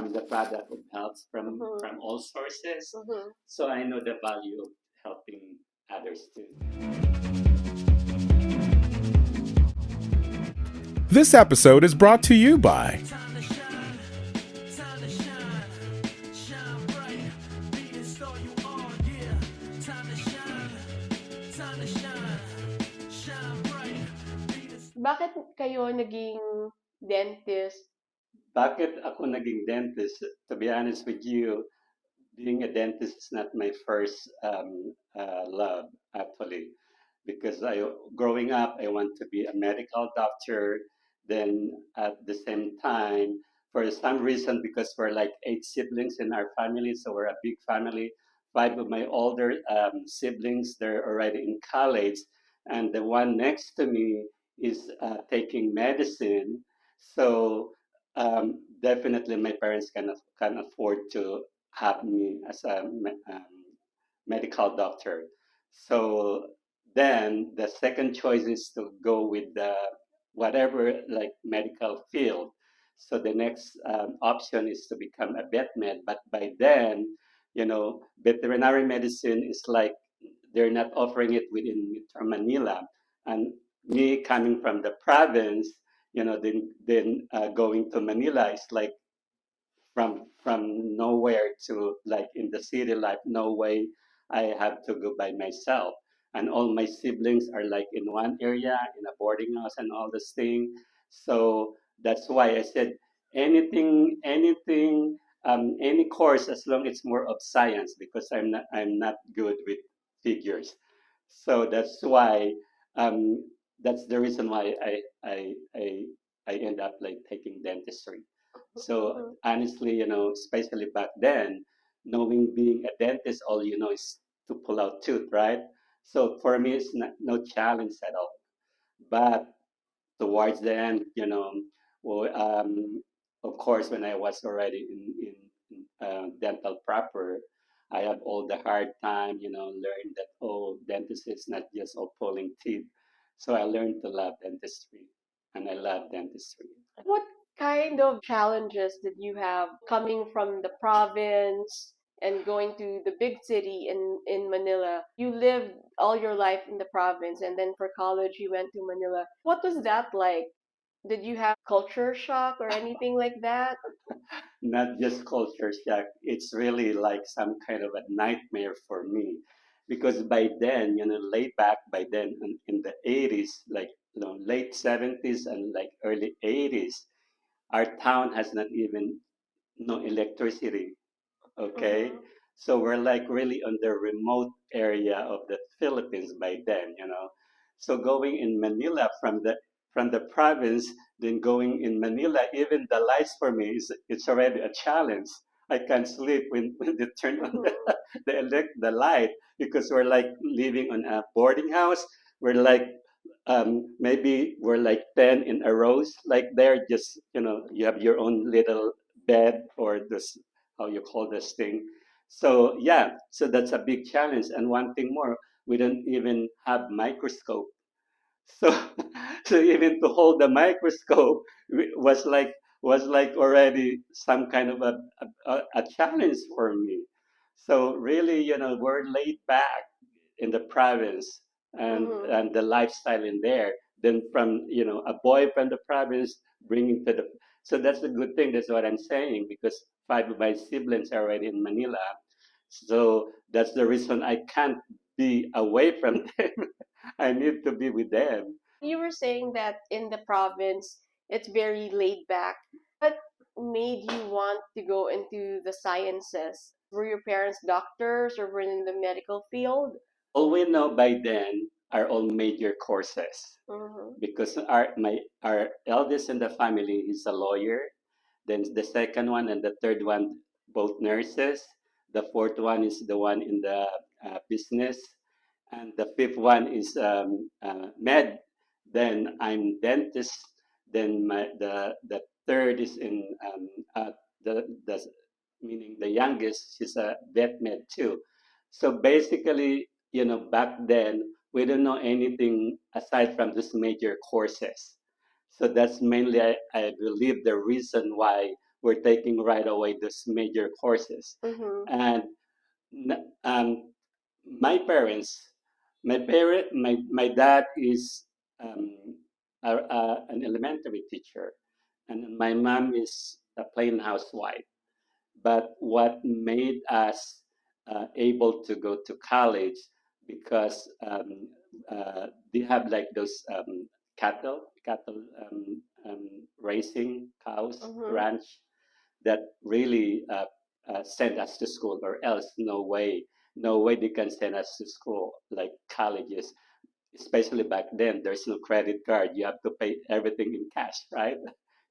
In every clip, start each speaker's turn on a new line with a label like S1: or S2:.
S1: from the product of health
S2: Mhm.
S1: from all sources.
S2: Mhm.
S1: So I know the value of helping others too.
S3: This episode is brought to you by
S2: Bakit kayo naging dentist?
S1: Bakit ako naging dentist? To be honest with you, being a dentist is not my first love, actually, because growing up, I want to be a medical doctor. Then at the same time, for some reason, because we're like 8 siblings in our family, so we're a big family. 5 of my older siblings, they're already in college, and the one next to me is taking medicine. So definitely, my parents can afford to have me as a medical doctor. So then the second choice is to go with the whatever like medical field. So the next option is to become a vet med. But by then, veterinary medicine is like they're not offering it within Metro Manila. And me coming from the province, then going to Manila is like from nowhere to like in the city life, no way I have to go by myself. And all my siblings are like in one area in a boarding house and all this thing. So that's why I said anything, any course as long it's more of science because I'm not good with figures. So um, that's the reason why I end up like taking dentistry. So
S2: Mhm.
S1: honestly, especially back then, knowing being a dentist, all you know is to pull out tooth, right? So for me, it's no challenge at all. But towards the end, well, of course, when I was already in dental proper, I had all the hard time, learned that, oh, dentistry is not just all pulling teeth. So I learned to love dentistry, and I love dentistry.
S2: What kind of challenges did you have coming from the province and going to the big city in Manila? You lived all your life in the province and then for college you went to Manila. What was that like? Did you have culture shock or anything like that?
S1: Not just culture shock. It's really like some kind of a nightmare for me, because by then, late back by then in the 80s, like late 70s and like early 80s, our town has not even no electricity. Okay,
S2: Mhm.
S1: so we're like really on the remote area of the Philippines by then. So going in Manila from the province, then going in Manila, even the lights for me is it's already a challenge. I can't sleep when they turn on the
S2: Mhm.
S1: the light, because we're like living on a boarding house. We're like maybe we're like 10 in a rows, like there, just you have your own little bed, or this, how you call this thing. So yeah, so that's a big challenge. And one thing more, we don't even have microscope. So so even to hold the microscope was like already some kind of a challenge for me. So really, we're laid back in the province, and
S2: Mhm.
S1: and the lifestyle in there. Then from a boy from the province bringing to the, so that's a good thing. That's what I'm saying, because 5 of my siblings are already in Manila. So that's the reason I can't be away from them. I need to be with them.
S2: You were saying that in the province it's very laid back. What made you want to go into the sciences? Were your parents doctors or were in the medical field?
S1: All we know by then are all major courses,
S2: Mm-hmm.
S1: because our eldest in the family is a lawyer. Then the second one and the third one, both nurses. The fourth one is the one in the business, and the fifth one is med. Then I'm dentist. Then the third is in the meaning the youngest. She's a vet med too. So basically, back then we don't know anything aside from these major courses. So that's mainly, I believe, the reason why we're taking right away those major courses.
S2: Mm-hmm.
S1: And my parents, my dad is um, an elementary teacher, and my mom is a plain housewife. But what made us able to go to college because they have like those cattle raising cows
S2: Mm-hmm.
S1: ranch that really send us to school, or else no way they can send us to school like colleges. Especially back then, there's no credit card. You have to pay everything in cash, right?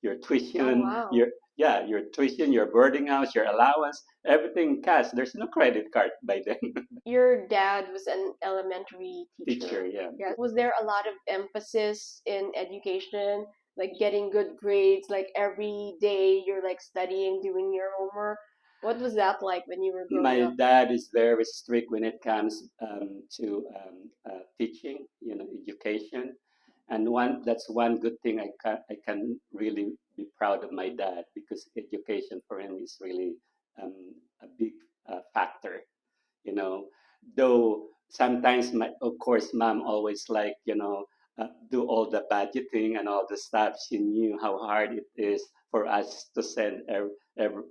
S1: Your
S2: Oh
S1: tuition,
S2: wow.
S1: your tuition, your boarding house, your allowance, everything in cash. There's no credit card by then.
S2: Your dad was an elementary
S1: Teacher,
S2: teacher.
S1: yeah.
S2: Yeah. Was there a lot of emphasis in education, like getting good grades, like every day you're like studying, doing your homework? What was that like when you were growing
S1: My
S2: up?
S1: dad is very strict when it comes to teaching, education. And that's one good thing I can really be proud of my dad, because education for him is really a big factor. you know though sometimes, of course, mom always like, do all the budgeting and all the stuff. She knew how hard it is for us to send every,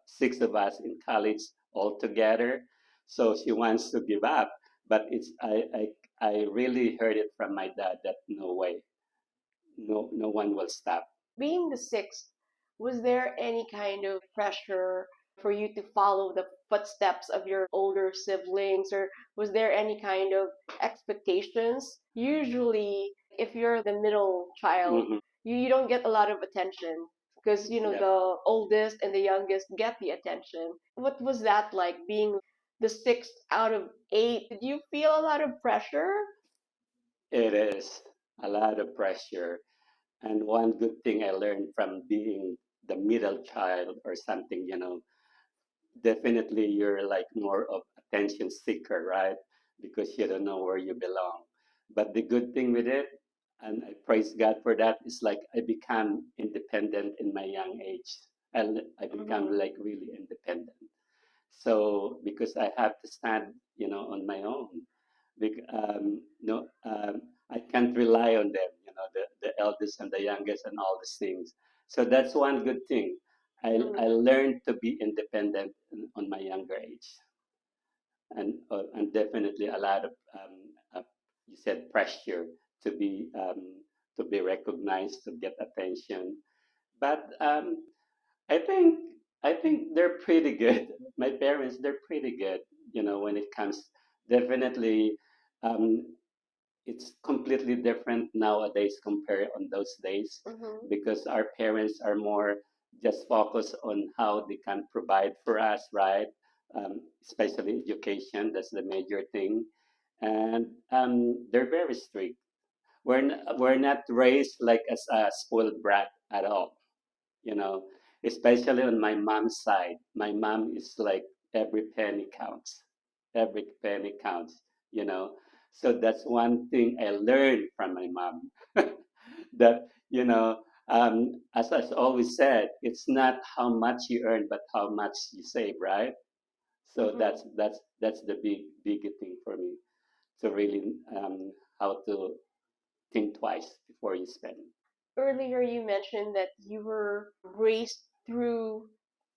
S1: six of us in college all together. So she wants to give up, but I really heard it from my dad that no way, no one will stop.
S2: Being the sixth, was there any kind of pressure for you to follow the footsteps of your older siblings, or was there any kind of expectations? Usually, if you're the middle child,
S1: Hmm.
S2: you don't get a lot of attention because
S1: Yeah,
S2: the oldest and the youngest get the attention. What was that like being the sixth out of eight? Did you feel a lot of pressure?
S1: it is a lot of pressure. And one good thing I learned from being the middle child or something, definitely you're like more of attention seeker, right? Because you don't know where you belong. But the good thing with it, and I praise God for that, is like I become independent in my young age. I become
S2: Mm-hmm.
S1: like really independent. So because I have to stand, on my own. I can't rely on them, the eldest and the youngest and all these things. So that's one good thing. I
S2: Mm-hmm.
S1: learned to be independent on my younger age, and definitely a lot of you said pressure to be um, to be recognized, to get attention. But I think I think they're pretty good. My parents, they're pretty good. When it comes, definitely, um, it's completely different nowadays compared on those days,
S2: Mm-hmm.
S1: because our parents are more just focused on how they can provide for us, right? Especially education, that's the major thing, and they're very strict. We're not raised like as a spoiled brat at all, you know, especially on my mom's side. My mom is like every penny counts. Every penny counts, you know. So that's one thing I learned from my mom. That, as I always said, it's not how much you earn, but how much you save, right? So
S2: Mm-hmm.
S1: that's the big thing for me, to really how to think twice before you spend.
S2: Earlier you mentioned that you were raised through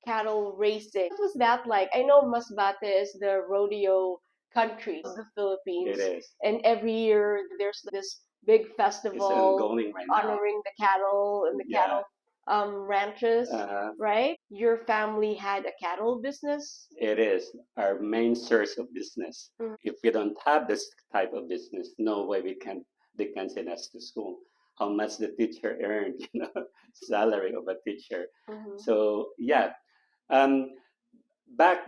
S2: cattle racing. What was that like? I know Masbate is the rodeo country of the
S1: It
S2: Philippines,
S1: is.
S2: and every year there's this big
S1: It's
S2: festival
S1: ongoing right now.
S2: honoring the cattle and the
S1: Yeah.
S2: cattle ranches,
S1: Uh,
S2: right? Your family had a cattle business.
S1: it is our main source of business. If we don't have this type of business, no way they can send us to school. How much the teacher earned, salary of a teacher.
S2: Mm-hmm.
S1: So yeah, um, back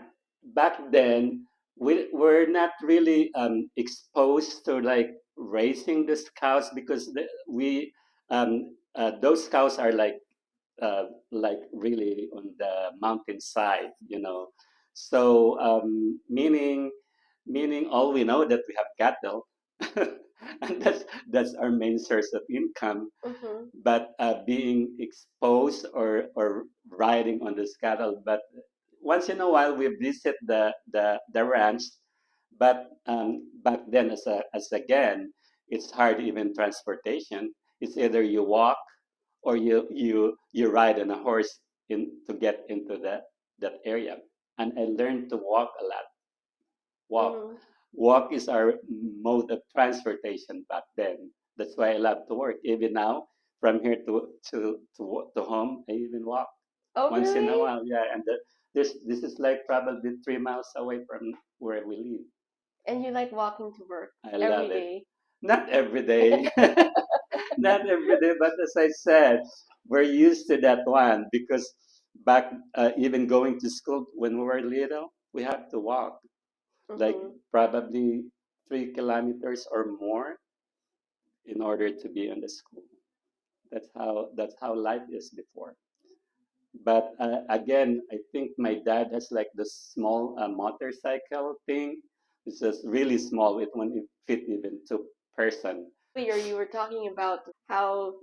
S1: back then we were not really exposed to like raising these cows, because those cows are like really on the mountainside, So meaning all we know that we have cattle. And that's our main source of income.
S2: Mm-hmm.
S1: But being exposed or riding on this cattle. But once in a while, we visit the ranch. But back then, as again, it's hard even transportation. It's either you walk or you ride on a horse in to get into that area. And I learned to walk a lot. Walk.
S2: Mm-hmm.
S1: Walk is our mode of transportation back then. That's why I love to work. Even now, from here to home, I even walk
S2: Oh,
S1: once in a
S2: really?
S1: while. Yeah, and this is like probably 3 miles away from where we live.
S2: And you like walking to work
S1: I
S2: every
S1: love it.
S2: day?
S1: Not every day, not every day, but as I said, we're used to that one because back even going to school when we were little, we have to walk like
S2: Mm-hmm.
S1: probably 3 kilometers or more in order to be in the school. That's how life is before. But again, I think my dad has like the small motorcycle thing. It's just really small. It won't fit even two person.
S2: Earlier, you were talking about how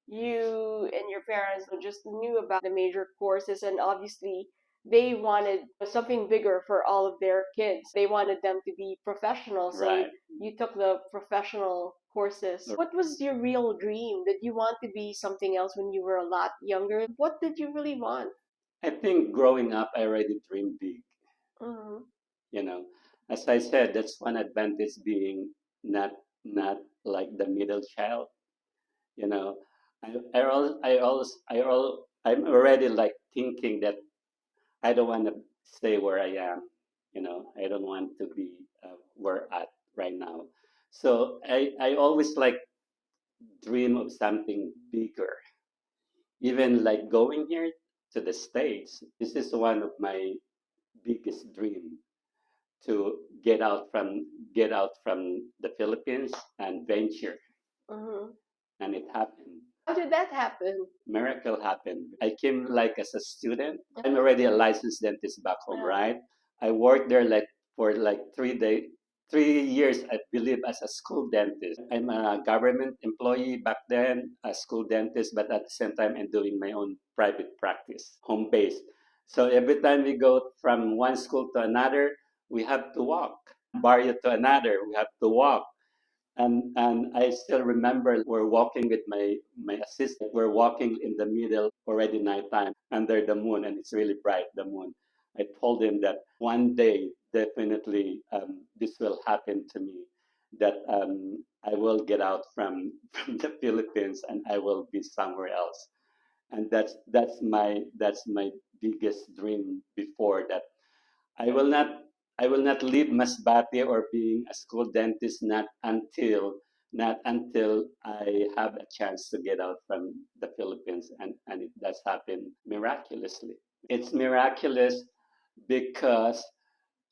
S2: you and your parents just knew about the major courses, and obviously they wanted something bigger for all of their kids. They wanted them to be professionals, so
S1: Right.
S2: you took the professional courses. What was your real dream? Did you want to be something else when you were a lot younger? What did you really want?
S1: I think growing up, I already dreamed big.
S2: Mm-hmm.
S1: You know, as I said, that's one advantage being not like the middle child. You know, I'm already like thinking that I don't want to stay where I am. I don't want to be where at right now. So I always like dream of something bigger. Even like going here to the States, this is one of my biggest dream to get out from the Philippines and venture,
S2: Mm-hmm.
S1: and it happened.
S2: How did that happen?
S1: Miracle happened. I came like as a student. I'm already a licensed dentist back home,
S2: Yeah.
S1: right? I worked there like for like 3 days, 3 years, I believe, as a school dentist. I'm a government employee back then, a school dentist, but at the same time, I'm doing my own private practice, home based. So every time we go from one school to another, we have to walk. Barrio to another, we have to walk. And I still remember we're walking with my assistant. We're walking in the middle, already nighttime, under the moon, and it's really bright, the moon. I told him that one day, definitely, this will happen to me. That I will get out from from the Philippines and I will be somewhere else. And that's my biggest dream before that I will not I will not leave Masbate or being a school dentist not until I have a chance to get out from the Philippines, and it does happen miraculously. It's miraculous because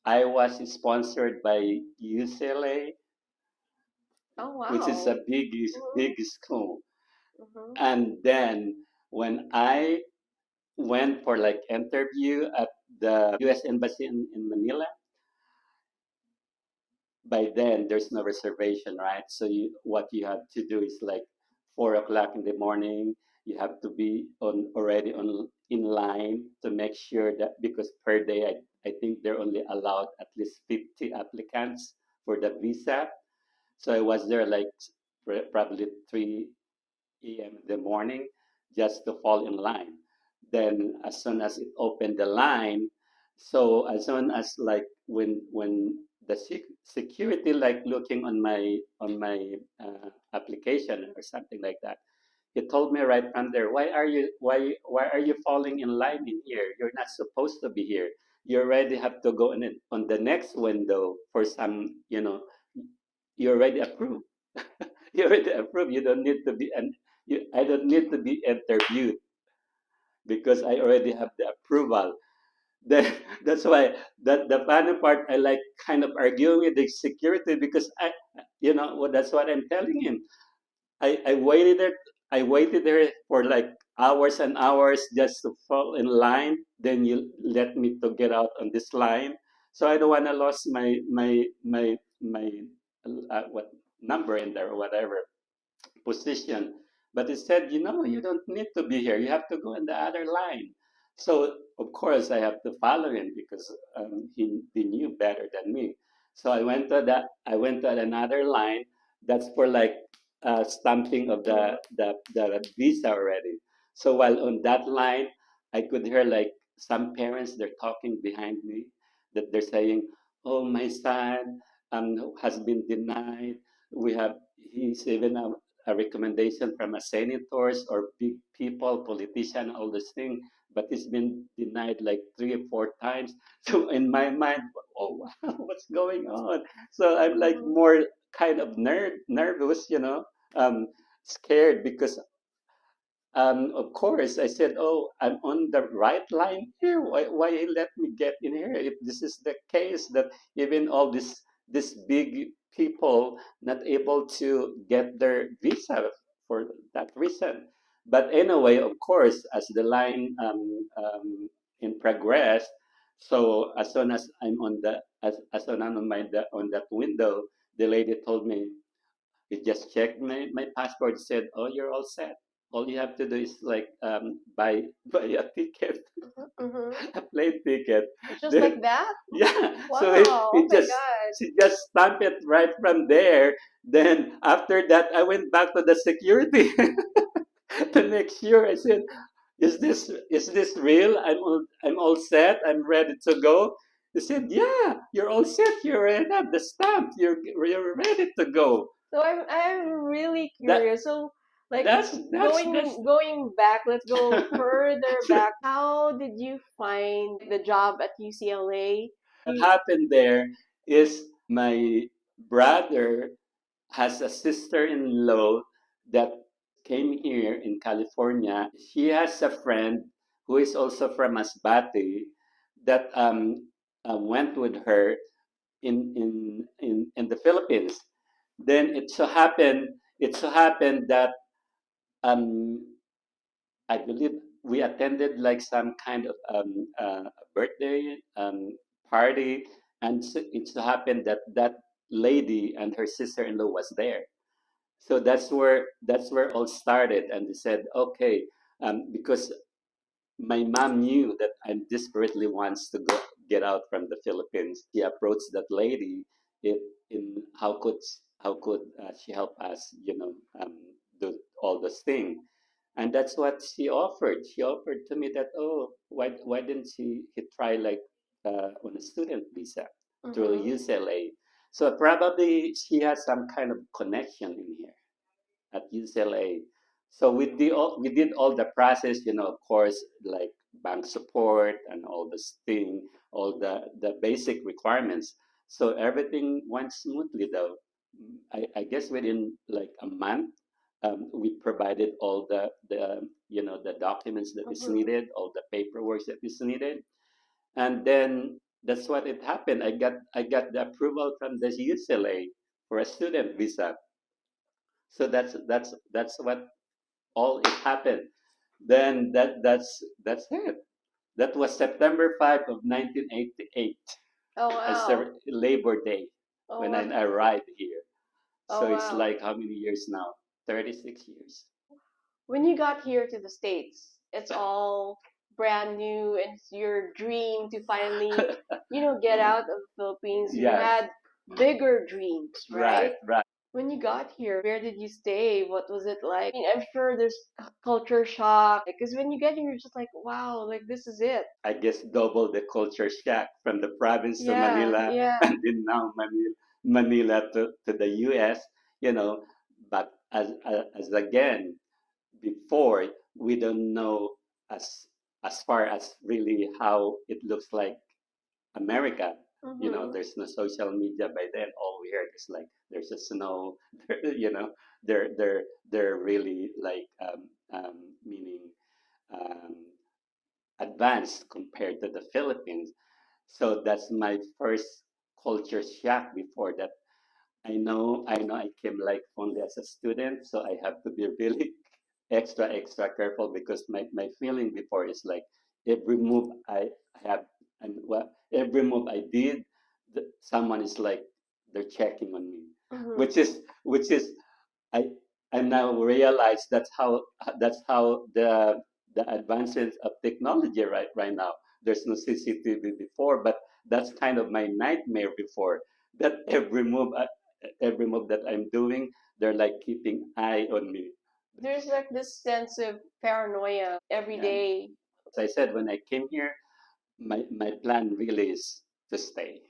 S1: I was sponsored by UCLA,
S2: Oh,
S1: which is a
S2: wow.
S1: big school.
S2: Mm-hmm.
S1: And then when I went for like interview at the US Embassy in Manila, by then there's no reservation, right? So what you have to do is like 4 o'clock in the morning. You have to be already on in line to make sure that because per day I think they're only allowed at least 50 applicants for the visa. So I was there like probably 3 a.m. in the morning just to fall in line. Then as soon as it opened the line, so as soon as like when the security like looking on my application or something like that, he told me right from there, why are you falling in line in here? You're not supposed to be here. You already have to go on the next window for some, you already approved. You already approved. You don't need to be I don't need to be interviewed because I already have the approval. Then that's why the funny part I like kind of arguing with the security because that's what I'm telling him. I waited there for like hours and hours just to fall in line. Then you let me to get out on this line. So I don't want to lose my what number in there or whatever position. But he said, you don't need to be here. You have to go in the other line. So of course I have to follow him because he knew better than me. So I went to another line that's for like stamping of the visa already. So while on that line, I could hear like some parents they're talking behind me that they're saying, "Oh, my son has been denied. We have he's even a recommendation from a senators or big people, politician, all this thing, but it's been denied like 3 or 4 times." So in my mind, oh wow, what's going on? So I'm like
S2: Mhm.
S1: more kind of nervous, scared because of course, I said, "Oh, I'm on the right line here. Why you let me get in here? If this is the case, that even all this big people not able to get their visa for that reason." But anyway, of course, as the line in progress, so as soon as I'm on the as soon as I'm on on that window, the lady told me, "You just checked my passport." Said, "Oh, you're all set. All you have to do is like buy a ticket,
S2: Mhm.
S1: a plane ticket."
S2: Just like
S1: Then
S2: that?
S1: yeah, so
S2: Wow.
S1: he
S2: Oh my
S1: just
S2: God.
S1: she just stamped it right from there. Then after that, I went back to the security to make sure. I said, "Is this real? I'm all set. I'm ready to go." He said, "Yeah, you're all set. You already have the stamp. You're ready to go."
S2: So I'm really
S1: That
S2: curious. So like
S1: that's
S2: going back, let's go further back. How did you find the job at UCLA?
S1: what happened there is my brother has a sister-in-law that came here in California. She has a friend who is also from Masbate that went with her in the Philippines. Then it so happened that um, I believe we attended like some kind of birthday party, and it so happened that that lady and her sister-in-law was there. So that's where all started, and they said, okay, because my mom knew that I desperately wants to go get out from the Philippines. She approached that lady in, in how could she help us, do all this thing, and that's what she offered. She offered to me that, oh, why didn't he try like on a student visa through
S2: Mm-hmm.
S1: UCLA? So probably she has some kind of connection in here at UCLA. So we did all the process, of course, like bank support and all this thing, all the basic requirements. So everything went smoothly though. I guess within like a month, we provided all the documents that is
S2: Mm-hmm.
S1: needed, all the paperwork that is needed, and then that's what it happened. I got the approval from the UCLA for a student visa. So that's what all it happened. Then that's it. That was September 5 of 1988
S2: Oh
S1: as
S2: wow.
S1: a Labor Day
S2: Oh
S1: when
S2: wow.
S1: I arrived here. So
S2: Oh
S1: it's
S2: wow.
S1: like how many years now? 36 years.
S2: When you got here to the States, it's all brand new and it's your dream to finally, get out of the Philippines. You
S1: Yeah,
S2: had bigger dreams,
S1: right,
S2: right?
S1: right.
S2: When you got here, where did you stay? What was it like? I mean, I'm sure there's culture shock because when you get here, you're just like, wow, like this is it.
S1: I guess double the culture shock from the province to
S2: Yeah,
S1: Manila
S2: yeah.
S1: and then now Manila to the US, you know. But as again, before we don't know as far as really how it looks like America.
S2: Mm-hmm.
S1: There's no social media by then. All we heard is like there's a snow. They're really like meaning um, advanced compared to the Philippines. So that's my first culture shock. Before that, I know I came like only as a student, so I have to be really extra careful because my feeling before is like every move I have and every move I did, someone is like they're checking on me.
S2: Mm-hmm.
S1: which is I now realize that's how the advances of technology right now. There's no CCTV before, but that's kind of my nightmare before. That every move that I'm doing, they're like keeping eye on me.
S2: There's like this sense of paranoia every
S1: Yeah.
S2: day.
S1: As I said, when I came here, my plan really is to stay,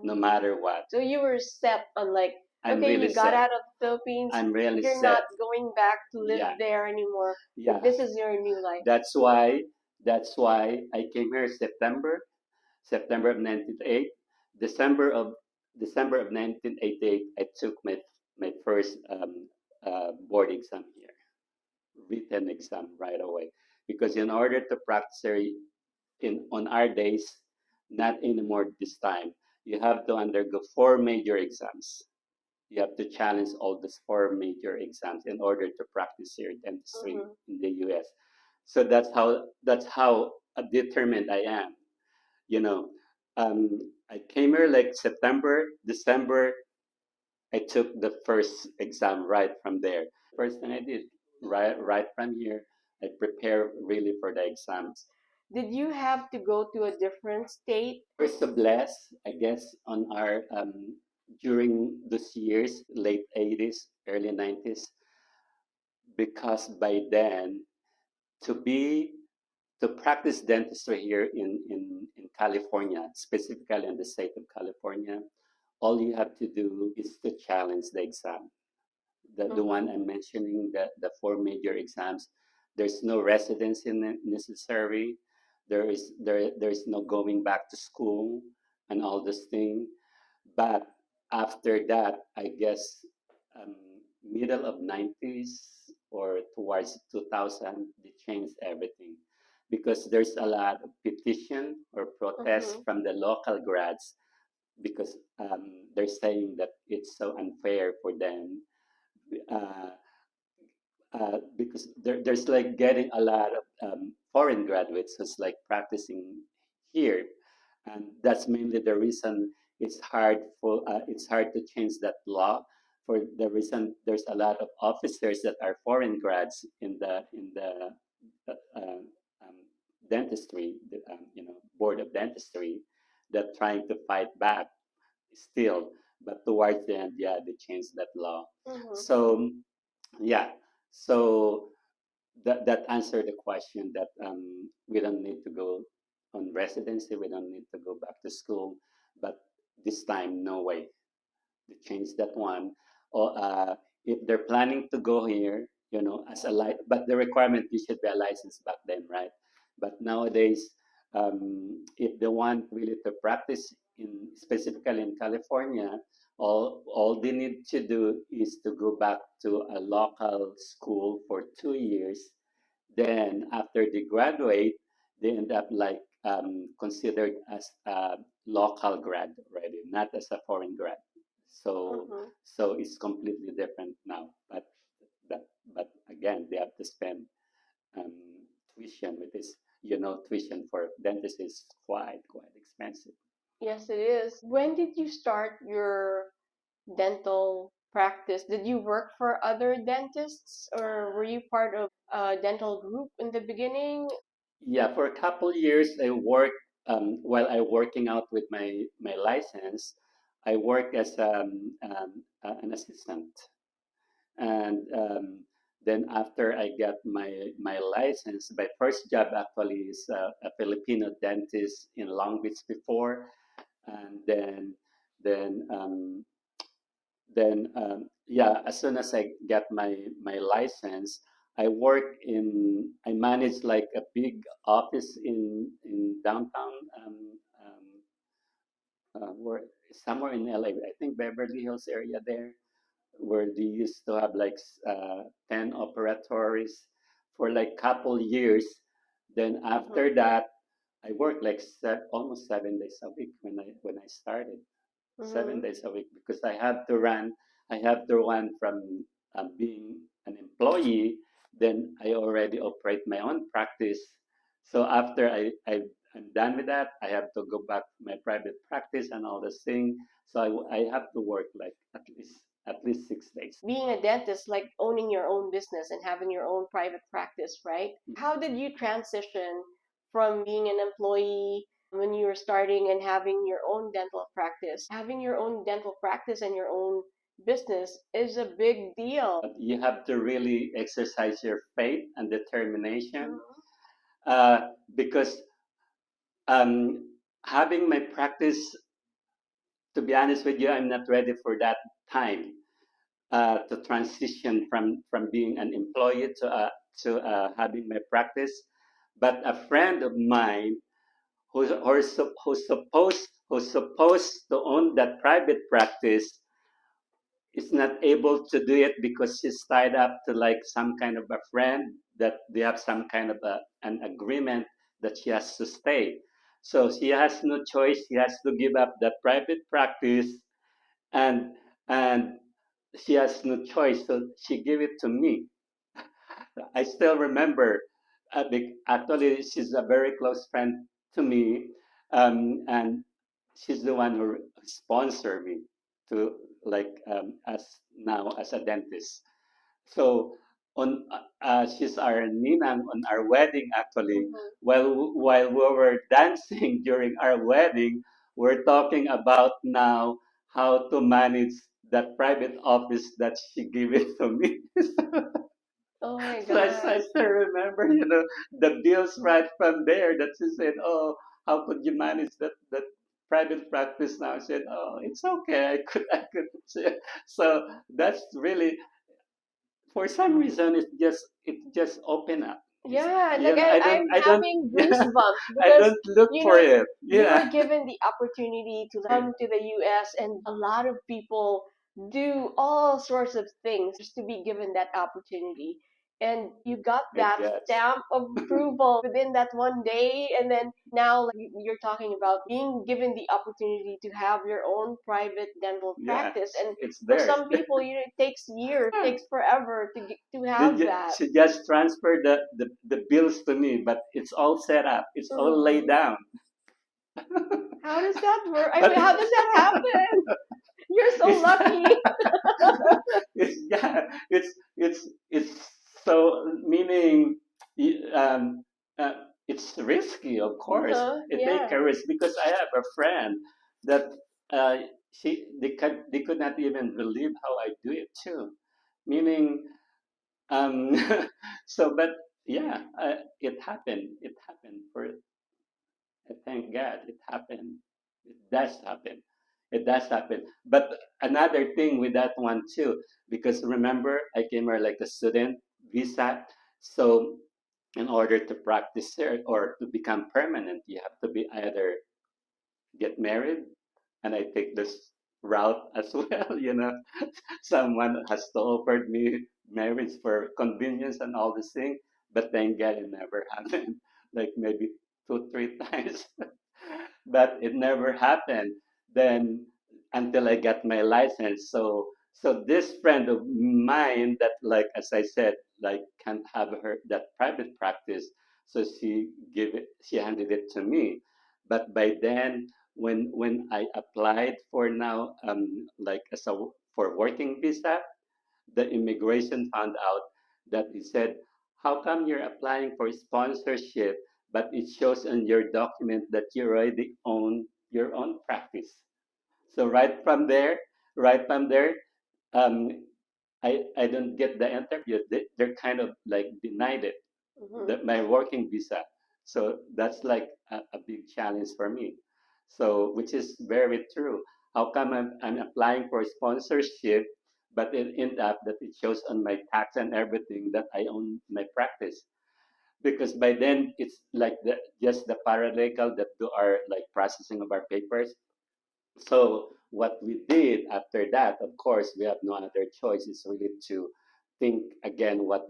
S1: no
S2: Mm.
S1: matter what.
S2: So you were set on like,
S1: I'm
S2: okay,
S1: really
S2: you got
S1: set.
S2: out of the Philippines,
S1: I'm really
S2: you're
S1: set.
S2: not going back to live
S1: Yeah,
S2: there anymore.
S1: yeah.
S2: This is your new life.
S1: That's why I came here September of 1988. December of December of 1988, I took my first board exam here, written exam right away. Because in order to practice here in on our days, not anymore this time, you have to undergo four major exams. You have to challenge all these four major exams in order to practice your dentistry
S2: Mm-hmm.
S1: in the U.S. So that's how determined I am. You know, I came here like September, December. I took the first exam right from there. First thing I did, right from here, I prepare really for the exams.
S2: Did you have to go to a different state?
S1: First to bless, I guess, on our during those years, late 80s, early 90s, because by then to be to practice dentistry here in California, specifically in the state of California, all you have to do is to challenge the exam. The one
S2: Mm-hmm.
S1: I'm mentioning, the four major exams, there's no residency necessary. There is no going back to school and all this thing. But after that, I guess um, middle of 90s or towards 2000, they changed everything because there's a lot of petition or protest
S2: Mm-hmm.
S1: from the local grads because they're saying that it's so unfair for them uh, because there's like getting a lot of foreign graduates who's like practicing here, and that's mainly the reason it's hard to change that law for the reason there's a lot of officers that are foreign grads in the um, dentistry, board of dentistry, that trying to fight back still, but towards the end, yeah, they changed that law.
S2: Mm-hmm.
S1: So yeah, so that answered the question that we don't need to go on residency, we don't need to go back to school, but this time, no way. They changed that one. Or if they're planning to go here, as but the requirement you should be a license back then, right? But nowadays, if they want really to practice specifically in California, all they need to do is to go back to a local school for 2 years. Then after they graduate, they end up like considered as a local grad already, not as a foreign grad. So
S2: Mm-hmm.
S1: so it's completely different now. But again, they have to spend um, tuition, which is tuition for dentists is quite expensive.
S2: Yes, it is. When did you start your dental practice? Did you work for other dentists or were you part of a dental group in the beginning?
S1: Yeah, for a couple years, I worked while I working out with my license. I worked as an assistant, and then after I got my license, my first job actually is a Filipino dentist in Long Beach before, and then yeah, as soon as I got my license, I managed like a big office in downtown, where somewhere in LA, I think Beverly Hills area there, where they used to have like 10 operatories for like couple years. Then
S2: Mm-hmm.
S1: after that, I worked like almost 7 days a week when I started. seven
S2: Mm-hmm.
S1: days a week because I have to run from being an employee. Then I already operate my own practice. So after I'm done with that. I have to go back to my private practice and all this thing. So I have to work like at least 6 days.
S2: Being a dentist, like owning your own business and having your own private practice, right? How did you transition from being an employee when you were starting and having your own dental practice? Having your own dental practice and your own business is a big deal.
S1: But you have to really exercise your faith and determination,
S2: Mhm.
S1: because having my practice, to be honest with you, I'm not ready for that time to transition from being an employee to having my practice. But a friend of mine who's supposed to own that private practice is not able to do it because she's tied up to like some kind of a friend that they have some kind of an agreement that she has to stay. So she has no choice. She has to give up that private practice, and and she has no choice. So she gave it to me. I still remember. Actually, she's a very close friend to me, and she's the one who sponsored me to like as now as a dentist. So on she's our ninang on our wedding actually.
S2: Mhm.
S1: While we were dancing during our wedding, we're talking about now how to manage that private office that she gave it to me.
S2: Oh my
S1: So I
S2: God.
S1: still remember, the bills right from there that she said, "Oh, how could you manage that private practice now?" I said, "Oh, it's okay. I could." So that's really, for some reason, it just opened up.
S2: Yeah, like
S1: I don't
S2: I'm
S1: I don't
S2: having
S1: yeah,
S2: goosebumps
S1: I
S2: because
S1: don't look
S2: you
S1: for
S2: know
S1: it.
S2: you were
S1: Yeah.
S2: given the opportunity to come to the US, and a lot of people do all sorts of things just to be given that opportunity. And you got
S1: I
S2: that
S1: guess.
S2: stamp of approval within that one day, and then now like you're talking about being given the opportunity to have your own private dental
S1: Yeah,
S2: practice. And
S1: it's
S2: for
S1: theirs.
S2: some people, it takes years, takes forever to have that.
S1: She just transferred the bills to me, but it's all set up. It's all laid
S2: Mhm.
S1: down.
S2: How does that work? I
S1: But
S2: mean, how does that happen? You're so
S1: it's
S2: lucky.
S1: yeah, it's so meaning it's risky, of course.
S2: Uh-huh,
S1: It take
S2: yeah.
S1: a risk because I have a friend that they could not even believe how I do it too. Meaning, um, so but yeah, it happened. It happened for thank God it happened. It does happen. It does happen. But another thing with that one too, because remember, I came here like a student visa. So in order to practice here or to become permanent, you have to be either get married, and I take this route as well. Someone has to offer me marriage for convenience and all this thing, but thank God it never happened. Like maybe two, three times, but it never happened. Then until I got my license. So this friend of mine that, like as I said, like can't have her that private practice, so she handed it to me. But by then, when I applied for now, like for working visa, the immigration found out that it said, "How come you're applying for sponsorship, but it shows on your document that you already own your own practice?" So right from there, um, I don't get the interview. They're kind of like denied it,
S2: Hmm.
S1: my working visa. So that's like a big challenge for me. So, which is very true. How come I'm applying for sponsorship, but it end up that it shows on my tax and everything that I own my practice? Because by then it's like just the paralegal that do our like processing of our papers. So what we did after that, of course, we have no other choice. Is really to think again what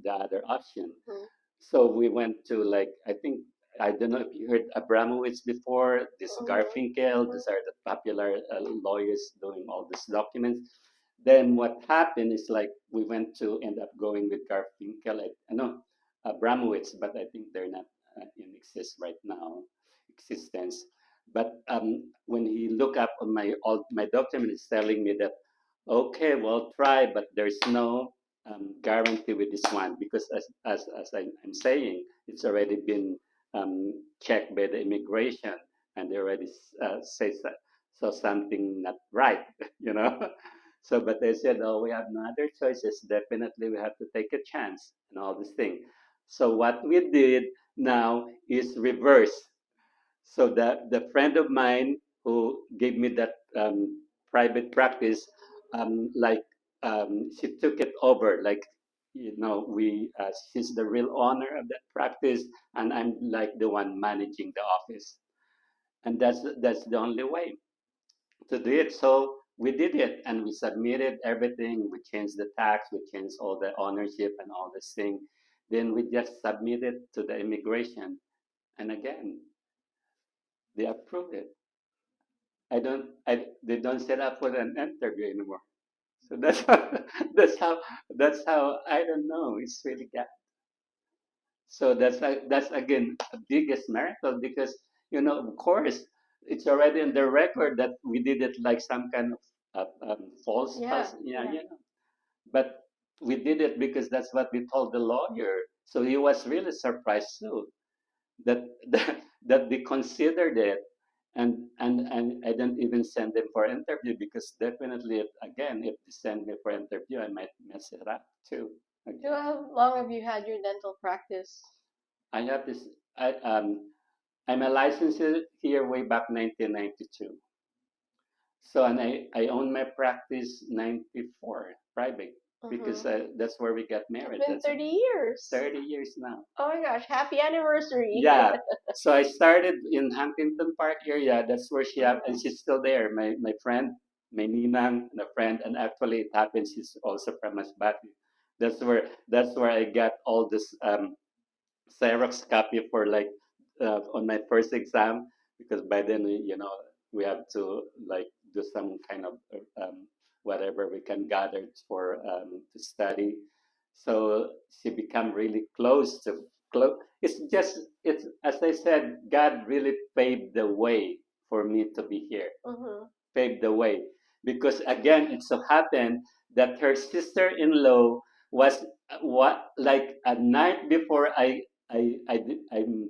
S1: the other option.
S2: Hmm.
S1: So we went to like I don't know if you heard Abramowitz before. This
S2: Hmm.
S1: Garfinkel. These are the popular lawyers doing all these documents. Then what happened is like we went to end up going with Garfinkel. I know Abramowitz, but I think they're not in exist right now. existence. But when he looked up on my document, he's telling me that, okay, well, try, but there's no guarantee with this one because I'm saying, it's already been checked by the immigration, and they already say so something not right, you know. So, but they said, oh, we have no other choices. Definitely, we have to take a chance and all this thing. So what we did now is reverse. So the friend of mine who gave me that private practice, like she took it over. Like, we she's the real owner of that practice, and I'm like the one managing the office, and that's the only way to do it. So we did it, and we submitted everything. We changed the tax, we changed all the ownership and all this thing. Then we just submitted to the immigration, and again, they approved it. They don't set up for an interview anymore. So that's how, that's how, that's how, I don't know. It's really got. So that's again the biggest miracle because, of course, it's already in the record that we did it like some kind of false,
S2: Yeah,
S1: yeah,
S2: yeah.
S1: But we did it because that's what we told the lawyer. So he was really surprised too that that they considered it, and I didn't even send them for interview because definitely, again, if they send me for interview, I might mess it up too.
S2: So
S1: Again,
S2: how long have you had your dental practice?
S1: I have this. I'm a licensed here way back 1992. So, and I own my practice 94 private because
S2: Mm-hmm.
S1: that's where we got
S2: It's
S1: married.
S2: been
S1: That's
S2: 30 years.
S1: 30 years now.
S2: Oh my gosh, happy anniversary.
S1: Yeah. So I started in Huntington Park area. That's where and
S2: Mhm.
S1: she's still there. My friend, my ninang, and a friend, and actually it happens she's also from Masbate. That's where I got all this Xerox copy for like on my first exam because by then we have to like do some kind of whatever we can gather for to study. So she become really close. It's as I said, God really paved the way for me to be here.
S2: Mhm.
S1: Paved the way because again it so happened that her sister-in-law was what like a night before I'm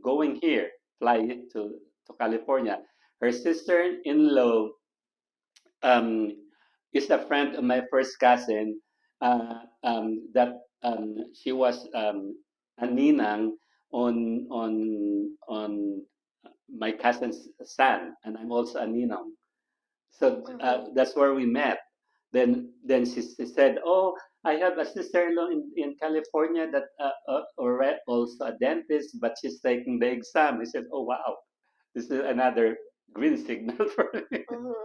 S1: going here, fly to California. Her sister-in-law um, is a friend of my first cousin. That she was a ninang on my cousin's son, and I'm also a ninang. So
S2: Mhm.
S1: that's where we met. Then she said, "Oh, I have a sister-in-law in California that also a dentist, but she's taking the exam." I said, "Oh wow, this is another green signal for me."
S2: Mhm.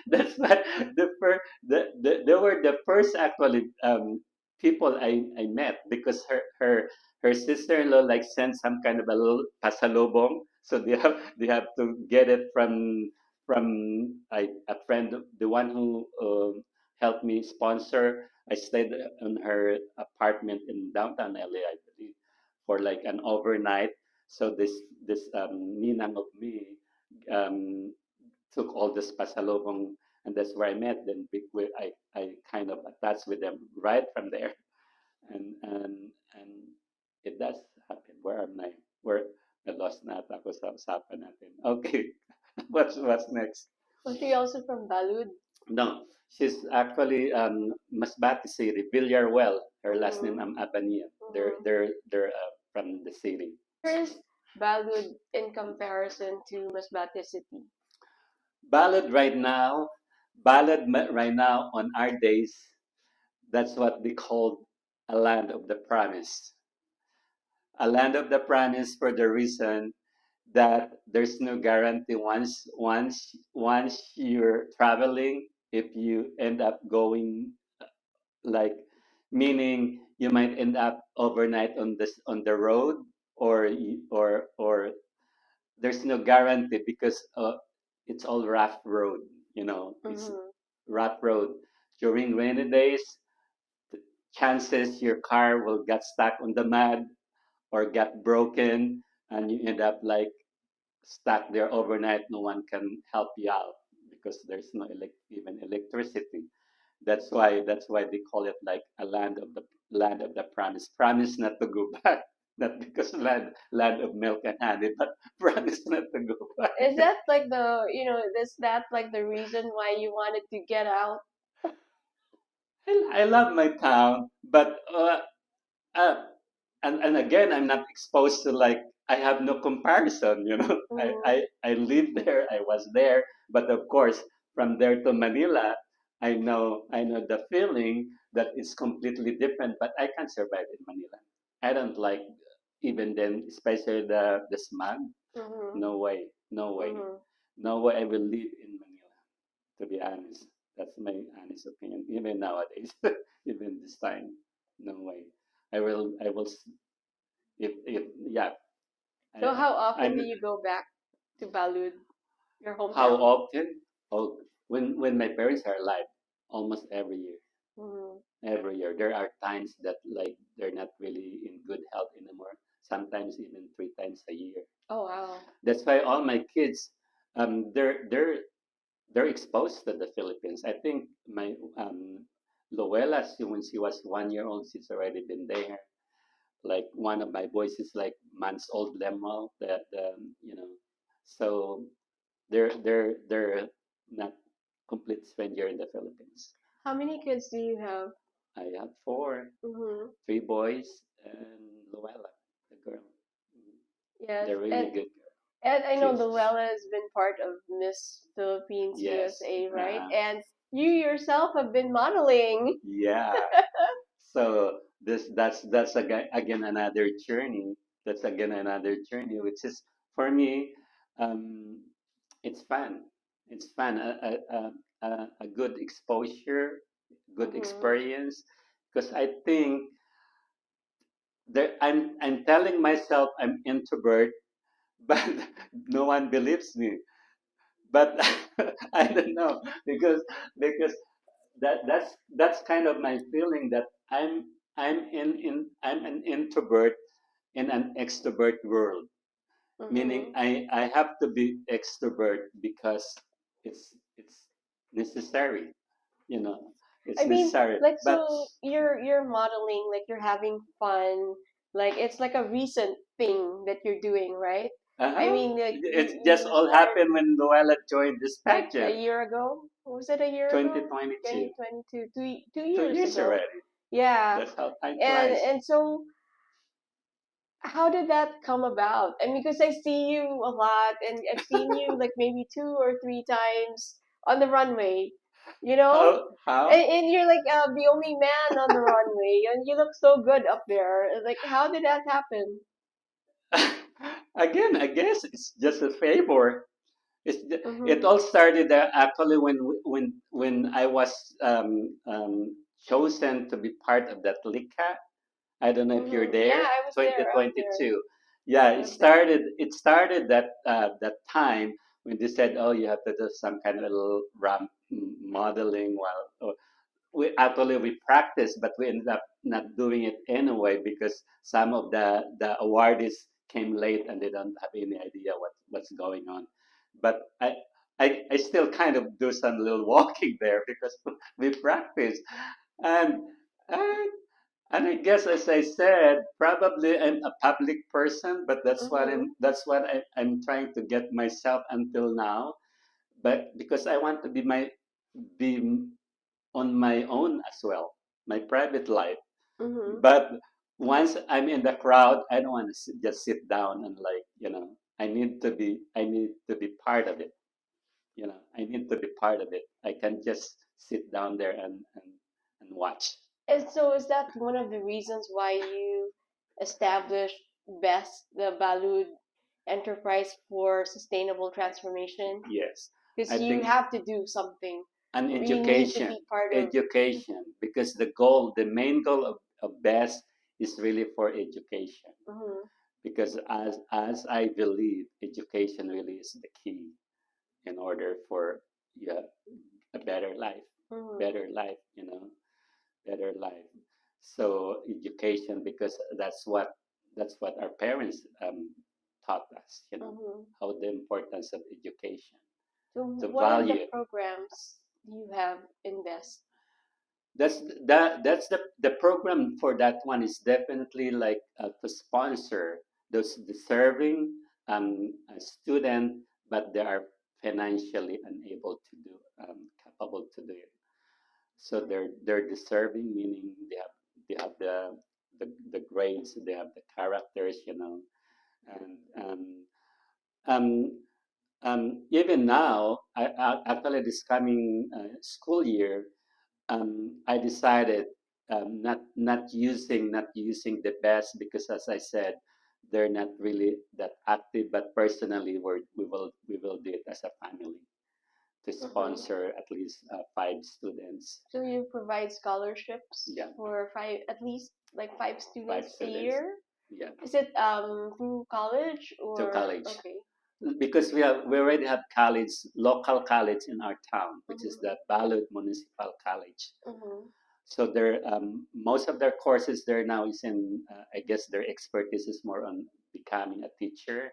S1: That's why they were the first actually people I met because her sister-in-law like sent some kind of a little pasalubong, so they have to get it from a friend, the one who helped me sponsor. I stayed in her apartment in downtown LA, I believe, for like an overnight. So this ninang of me um, took all this pasalubong, and that's where I met them. I kind of attached with them right from there, and it does happen. Where am I? Where I lost na ako sa usapan natin. Okay, what's next?
S2: Was she also from Balud?
S1: No, she's actually Masbate City, Villarwell. Her last name
S2: Mhm.
S1: Abania. They're
S2: Mhm.
S1: they're they're from the city.
S2: Where is Balud in comparison to Masbate City?
S1: Ballad right now, right now on our days, that's what they call a land of the promise. A land of the promise for the reason that there's no guarantee once you're traveling if you end up going like meaning you might end up overnight on the road or there's no guarantee because it's all rough road, it's
S2: Mhm.
S1: rough road during rainy days. Chances your car will get stuck on the mud or get broken and you end up like stuck there overnight, no one can help you out because there's no even electricity. That's why they call it like a land of the promise. Promise not to go back. Not because land of milk and honey, but promise not to go back.
S2: Is that like the, is that like the reason why you wanted to get out?
S1: I love my town, but uh, and again, I'm not exposed to like I have no comparison.
S2: Mm-hmm.
S1: I lived there, I was there, but of course, from there to Manila, I know the feeling that it's completely different. But I can survive in Manila. I don't like even then, especially the smog.
S2: Mm-hmm.
S1: No way, no way,
S2: Mm-hmm.
S1: no way. I will live in Manila. To be honest, that's my honest opinion. Even nowadays, even this time, no way. I will if yeah,
S2: So
S1: I,
S2: how often do
S1: I'm
S2: you go back to Balud, your
S1: how
S2: hometown?
S1: often? Oh, when my parents are alive, almost every year.
S2: Mm-hmm.
S1: Every year, there are times that like they're not really in good health anymore. Sometimes even 3 times a year.
S2: Oh wow.
S1: That's why all my kids, they're exposed to the Philippines. I think my Luella, when she was 1 year old, she's already been there. Like one of my boys is like months old, Lemuel. So they're not complete stranger in the Philippines.
S2: How many kids do you have?
S1: I have four,
S2: Mm-hmm.
S1: 3 boys and Luella, the girl.
S2: Yes,
S1: They're really good
S2: and I know
S1: kids.
S2: Luella has been part of Miss Philippines
S1: Yes.
S2: USA, right?
S1: Uh-huh.
S2: And you yourself have been modeling.
S1: Yeah. So that's again another journey. That's again another journey, which is for me, um, it's fun. It's fun. A good exposure, good
S2: Mm-hmm.
S1: experience, because I think I'm telling myself I'm introvert, but no one believes me. But I don't know because that's kind of my feeling that I'm an introvert in an extrovert world, meaning
S2: Mm-hmm.
S1: I have to be extrovert because it's necessary, you know,
S2: I
S1: it's
S2: mean,
S1: necessary.
S2: like,
S1: But
S2: so you're modeling, like you're having fun, like it's like a recent thing that you're doing, right? I
S1: uh-huh,
S2: mean, like
S1: it just
S2: you
S1: all
S2: started
S1: happened when Noella joined this
S2: like a
S1: pageant,
S2: year ago. Was it a year ago?
S1: 2022,
S2: 2022, two
S1: two
S2: years
S1: years
S2: ago.
S1: already.
S2: Yeah.
S1: That's how time
S2: And
S1: flies.
S2: so how did that come about? I mean, because I see you a lot, and I've seen you like maybe 2 or 3 times on the runway, you know?
S1: How?
S2: And you're like the only man on the runway, and you look so good up there. Like, how did that happen?
S1: Again, I guess it's just a favor. It
S2: Mm-hmm.
S1: all started actually when I was chosen to be part of that Lika. I don't know if you're
S2: Mm-hmm. Yeah,
S1: there.
S2: I was there. I was there.
S1: 2022. Yeah,
S2: I
S1: it
S2: was there.
S1: started. It started that time when they said, "Oh, you have to do some kind of little ramp modeling." While we practiced, but we ended up not doing it anyway because some of the awardees came late and they don't have any idea what's going on. But I still kind of do some little walking there because we practice, and and and I guess as I said, probably I'm a public person, but
S2: Mm-hmm.
S1: I'm trying to get myself until now. But because I want to be on my own as well, my private life.
S2: Mm-hmm.
S1: But once I'm in the crowd, I don't want to just sit down and like, I need to be part of it. I need to be part of it. I can just sit down there and watch.
S2: And so, is that one of the reasons why you established BEST, the Balud Enterprise for Sustainable Transformation?
S1: Yes.
S2: Because
S1: I
S2: you
S1: think
S2: have to do something.
S1: an
S2: You need to
S1: education,
S2: be part of.
S1: education, because the main goal of BEST is really for education.
S2: Mhm,
S1: Because as I believe, education really is the key in order for yeah, a
S2: mhm,
S1: better life, better life. So education, because that's what our parents taught us, how the importance of education,
S2: So
S1: to
S2: what are the
S1: value.
S2: programs you have in Best?
S1: That's the program for that one is definitely like to sponsor those deserving student, but they are financially unable to do, capable to do it. So they're deserving, meaning they have the grades, they have the characters, and um, even now, actually this coming school year, I decided not using the best because, as I said, they're not really that active. But personally, we will do it as a family to sponsor at least 5 students.
S2: So you provide scholarships
S1: Yeah,
S2: for at least like five
S1: five
S2: students a
S1: students.
S2: year?
S1: Yeah,
S2: Is it through college
S1: to
S2: or
S1: college.
S2: okay?
S1: Because we already have college, local college in our town, which is the Balud Municipal College. So most of their courses there now is in, I guess their expertise is more on becoming a teacher,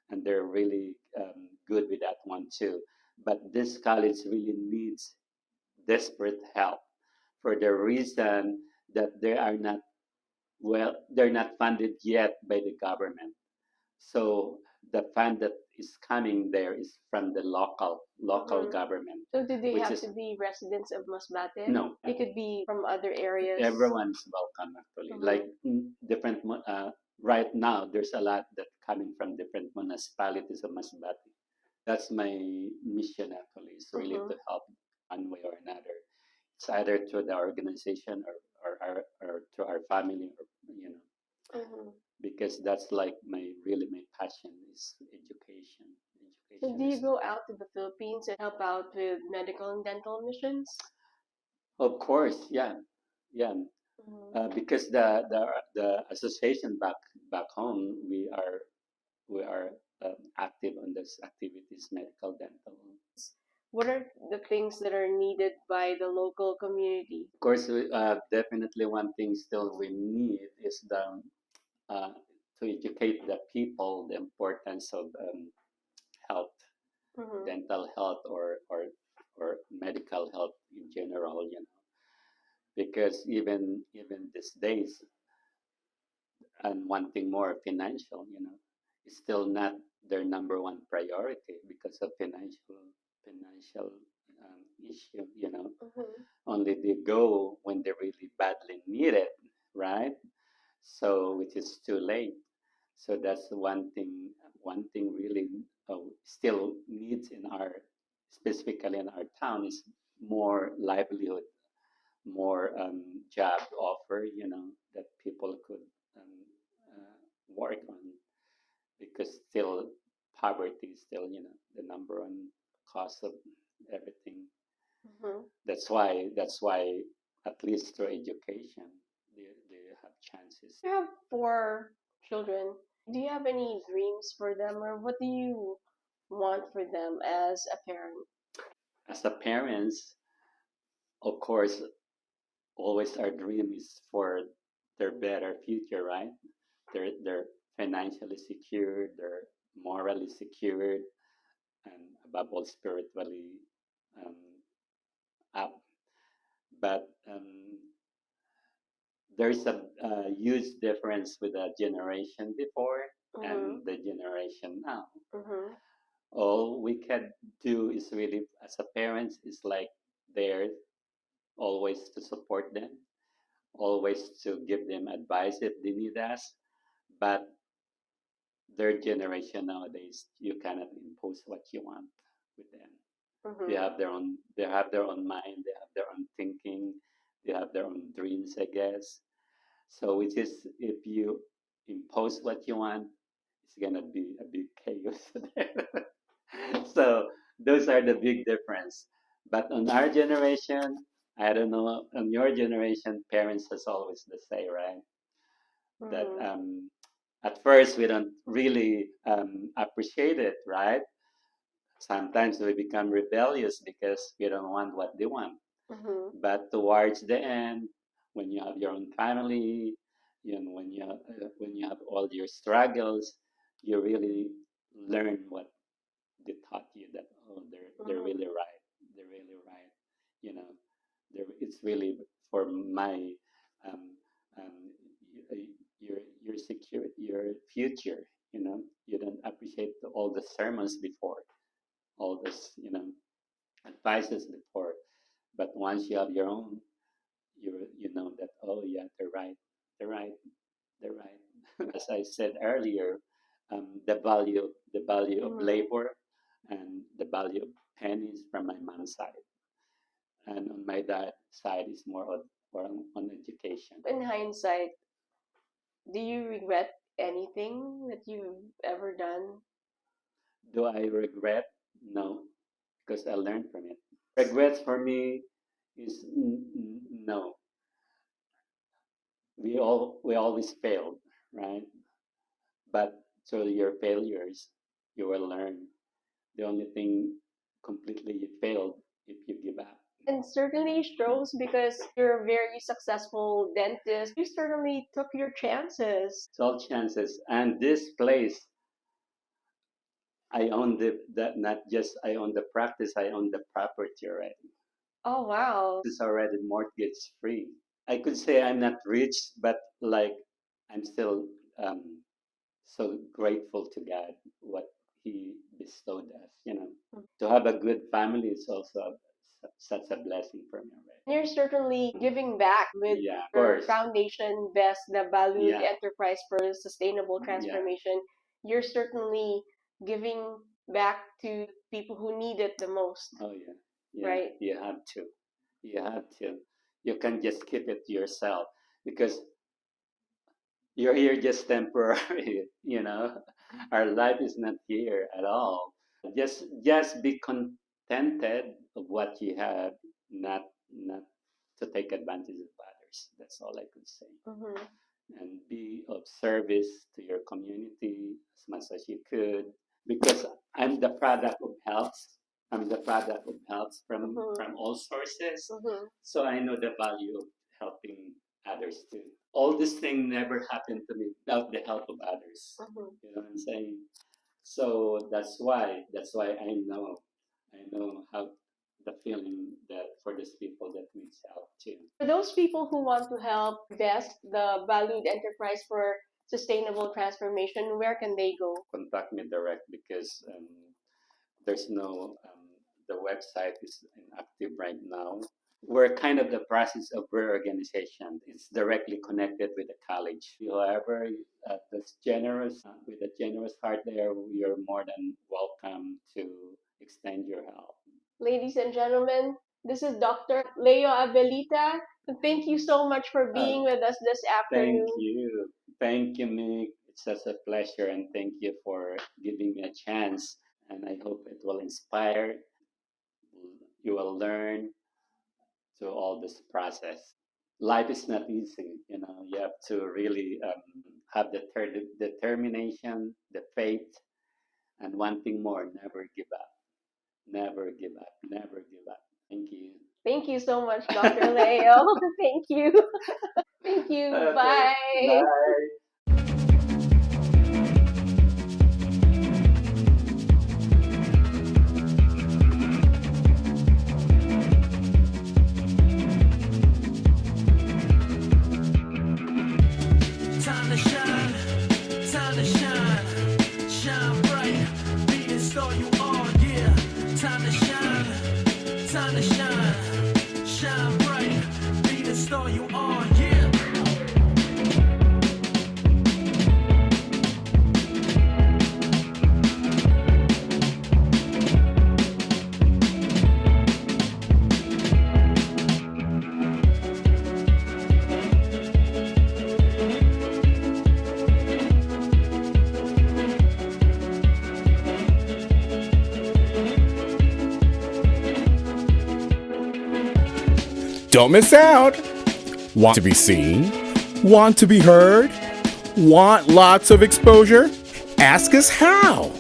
S1: and they're really good with that one too. But this college really needs desperate help for the reason that they're not funded yet by the government. So the fund that is coming there is from the local government,
S2: So do they
S1: which
S2: have
S1: is
S2: to be residents of Masbate?
S1: no.
S2: They could be from other areas.
S1: Everyone is welcome actually. Like different right now, there's a lot that coming from different municipalities of Masbate. That's my mission actually. Is really to help one way or another. It's either through the organization or through our family, or because that's like my passion is education.
S2: So do you go out to the Philippines and help out with medical and dental missions?
S1: Of course, yeah, yeah. Because the association back home, we are active on these activities, medical, dental.
S2: What are the things that are needed by the local community?
S1: Of course, definitely one thing still we need is uh, to educate the people the importance of health, dental health, or medical health in general. Because even these days, and one thing more, financial, is still not their number one priority because of financial issue. Only they go when they really badly need it, right? So which is too late. So that's one thing. One thing really still needs in our, specifically in our town, is more livelihood, more job offer, that people could um, work on, because still poverty is still, the number one cause of everything. That's why at least through education they have chances.
S2: You have 4 children. Do you have any dreams for them, or what do you want for them as a parent?
S1: As a parents, of course, always our dream is for their better future, right? They're financially secured, they're morally secured, and above all spiritually um, up. But there's a huge difference with the generation before and the generation now. All we can do is really, as a parents, is like there always to support them, always to give them advice if they need us. But their generation nowadays, you cannot impose what you want with them. They have their own mind, they have their own thinking, they have their own dreams, I guess. So which is, if you impose what you want, it's gonna be a big chaos there. So those are the big difference. But on our generation, I don't know, on your generation, parents has always the say, right? That at first we don't really appreciate it, right? Sometimes we become rebellious because we don't want what they want. But towards the end, when you have your own family, when you have all your struggles, you really learn what they taught you, that oh, they're really right, they're really right, you know, it's really for my um, um, your security, your future. You know, you don't appreciate all the sermons before, all this, you know, advices before, but once you have your own, you know that oh yeah, they're right, they're right, they're right. As I said earlier, the value of labor and the value of pennies from my mom's side, and on my dad's side is more on education.
S2: In hindsight, do you regret anything that you've ever done?
S1: Do I regret? No, because I learned from it. Regrets for me is no. We always failed, right? But through your failures, you will learn. The only thing completely you failed if you give up.
S2: And certainly shows because you're a very successful dentist. You certainly took your chances.
S1: It's all chances. And this place, I own that not just I own the practice, I own the property already.
S2: Oh, wow.
S1: It's already mortgage free. I could say I'm not rich, but like I'm still so grateful to God what He bestowed us. You know, to have a good family is also such a blessing for me already.
S2: You're certainly giving back with
S1: Yeah, of
S2: your
S1: course.
S2: foundation, BEST, the Balud
S1: Yeah.
S2: Enterprise for Sustainable Transformation. You're certainly giving back to people who need it the most.
S1: Oh yeah, yeah.
S2: Right.
S1: You have to. You have to. You can't just keep it to yourself because you're here just temporary. You know, our life is not here at all. Just be contented of what you have, not to take advantage of others. That's all I could say. And be of service to your community as much as you could, because I'm the product of health. I'm the product of health from all sources. So I know the value of helping others too. All this thing never happened to me without the help of others. You know what I'm saying? So that's why I know how the feeling that for these people that needs help too.
S2: For those people who want to help BEST, the Balud Enterprise for Sustainable Transformation, where can they go?
S1: Contact me direct because there's no the website is inactive right now. We're kind of the process of reorganization. It's directly connected with the college. However, that's generous with a generous heart there, you're more than welcome to extend your help.
S2: Ladies and gentlemen, this is Dr. Cioco Abelita. Thank you so much for being with us this afternoon.
S1: Thank you, Mick. It's such a pleasure, and thank you for giving me a chance. And I hope it will inspire. You will learn through all this process. Life is not easy, you know. You have to really have the determination, the faith, and one thing more: never give up. Never give up. Never give up. Thank you.
S2: Thank you so much, Dr. Leo. Thank you. Thank you.
S1: Okay.
S2: Bye.
S1: Bye.
S4: Time to shine, time to shine, shine bright, be the star you are, yeah. Time to shine, shine bright, be the star you are, yeah.
S3: Don't miss out. Want to be seen? Want to be heard? Want lots of exposure? Ask us how.